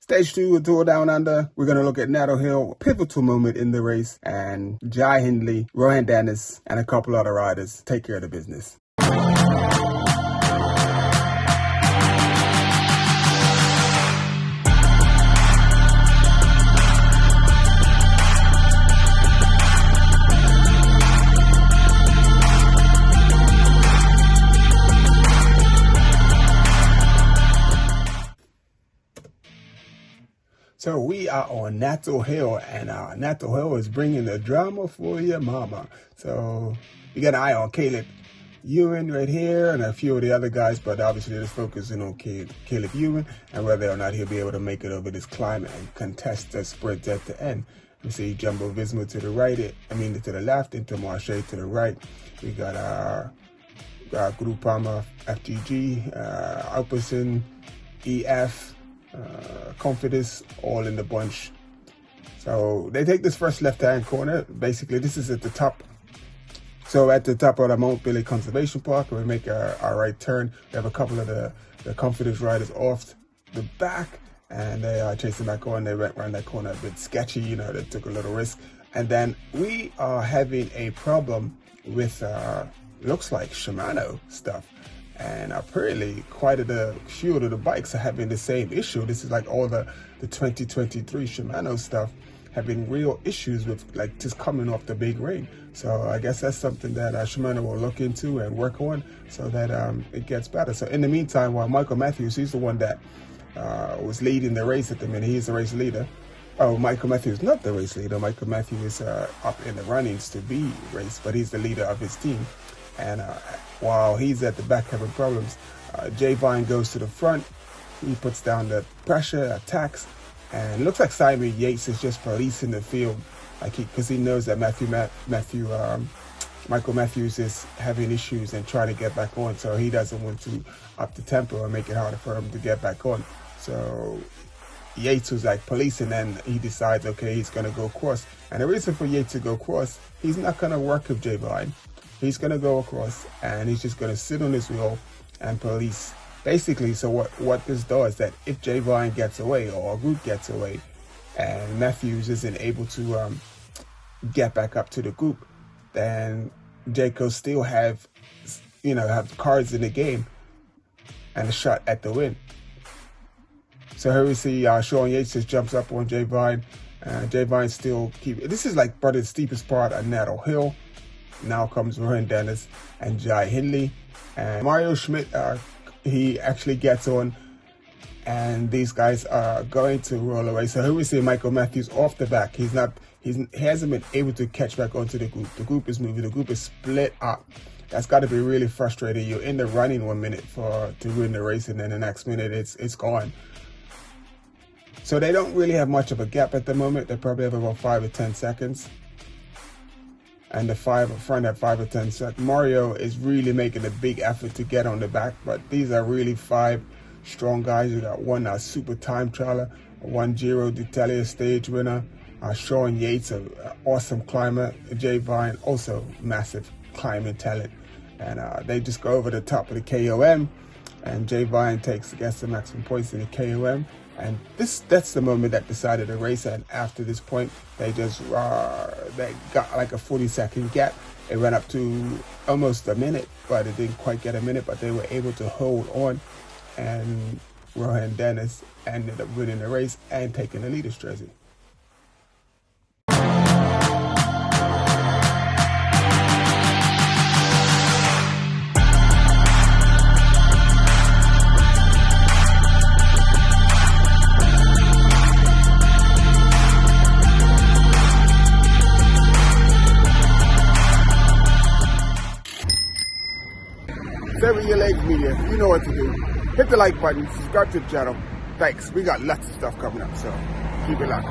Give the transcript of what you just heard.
Stage 2, a tour down under. We're going to look at Nettle Hill, a pivotal moment in the race, and Jai Hindley, Rohan Dennis, and a couple other riders take care of the business. So we are on Nettle Hill, and Nettle Hill is bringing the drama for your mama. So we got an eye on Caleb Ewan right here and a few of the other guys, but obviously they're focusing on Caleb Ewan and whether or not he'll be able to make it over this climb and contest the sprint at the end. We see Jumbo Visma to the right, to the left, Intermarché to the right. We got Groupama, FGG, Alpecin, EF, Confidence, all in the bunch. So they take this first left-hand corner. Basically, this is at the top. So at the top of the Mount Billy Conservation Park, we make our right turn. We have a couple of the Confidence riders off the back, and they are chasing back on. They went around that corner a bit sketchy, they took a little risk. And then we are having a problem with, looks like Shimano stuff. And apparently quite a few of the bikes are having the same issue. This is like all the 2023 Shimano stuff having real issues with like just coming off the big rain. So I guess that's something that Shimano will look into and work on so that it gets better. So in the meantime, while Michael Matthews, he's the one that was leading the race at the minute. He's the race leader. Oh, Michael Matthews, not the race leader. Michael Matthews is up in the runnings to be raced, but he's the leader of his team. And while he's at the back having problems, Jay Vine goes to the front. He puts down the pressure, attacks, and it looks like Simon Yates is just policing the field, because he knows that Michael Matthews is having issues and trying to get back on, so he doesn't want to up the tempo and make it harder for him to get back on. So Yates was like policing, and he decides, okay, he's going to go across. And the reason for Yates to go across, he's not going to work with Jay Vine. He's going to go across and he's just going to sit on his wheel and police. Basically, so what this does is that if Jay Vine gets away or a group gets away and Matthews isn't able to get back up to the group, then Jayco still have cards in the game and a shot at the win. So here we see Sean Yates just jumps up on Jay Vine. Jay Vine still this is like probably the steepest part of Nettle Hill. Now comes Rohan Dennis and Jai Hindley, and Mario Schmidt. He actually gets on, and these guys are going to roll away. So here we see Michael Matthews off the back. He hasn't been able to catch back onto the group. The group is moving. The group is split up. That's got to be really frustrating. You're in the running 1 minute to win the race, and then the next minute it's gone. So they don't really have much of a gap at the moment. They probably have about 5 or 10 seconds. And the five up front at 5 or 10 seconds. Mario is really making a big effort to get on the back, but these are really 5 strong guys. You got one super time trialer, one girod'italia stage winner, Sean Yates, an awesome climber, Jay Vine, also massive climbing talent. And they just go over the top of the KOM, and Jay Vine gets the maximum points in the KOM. And that's the moment that decided the race. And after this point, they got like a 40-second gap. It went up to almost a minute, but it didn't quite get a minute. But they were able to hold on, and Rohan Dennis ended up winning the race and taking the leader's jersey. Sever your legs media, you know what to do. Hit the like button, subscribe to the channel. Thanks, we got lots of stuff coming up, so keep it locked.